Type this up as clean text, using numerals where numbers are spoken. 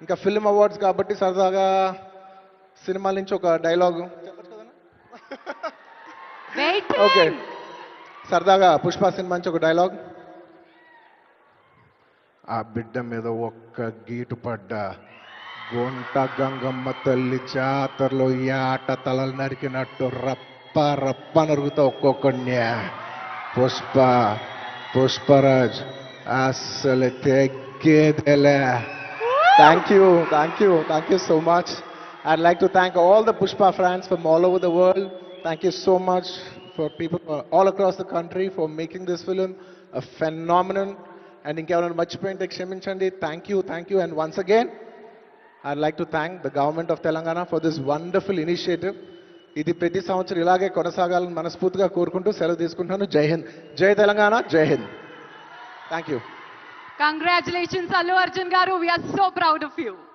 ఇంకా film awards కాబట్టి సరదాగా సినిమాల నుంచి ఒక డైలాగు ఓకే, సరదాగా పుష్ప సినిమా నుంచి ఒక డైలాగ్. ఆ బిడ్డ మీద ఒక్క గీటు పడ్డా గుంట గంగమ్మ తల్లి జాతరలో ఈ ఆట తలలు నరికినట్టు రప్ప రప్ప నరుగుతా ఒక్కొక్కడిని. పుష్ప పుష్పరాజ్ అస్సలు తెగ్గేదేలే. Thank you so much. I'd like to thank all the Pushpa fans from all over the world. Thank you so much for people all across the country for making this film a phenomenon. And ఇంకెవరైనా మర్చిపోయింటే క్షమించండి. Thank you. And once again, I'd like to thank the government of Telangana for this wonderful initiative. ఇది ప్రతి సంవత్సరం ఇలాగే కొనసాగాలని మనస్ఫూర్తిగా కోరుకుంటూ సెలవు తీసుకుంటున్నాను. జై హింద్, జై తెలంగాణ, జై Hind. Thank you. Congratulations, Allu Arjun garu. We are so proud of you.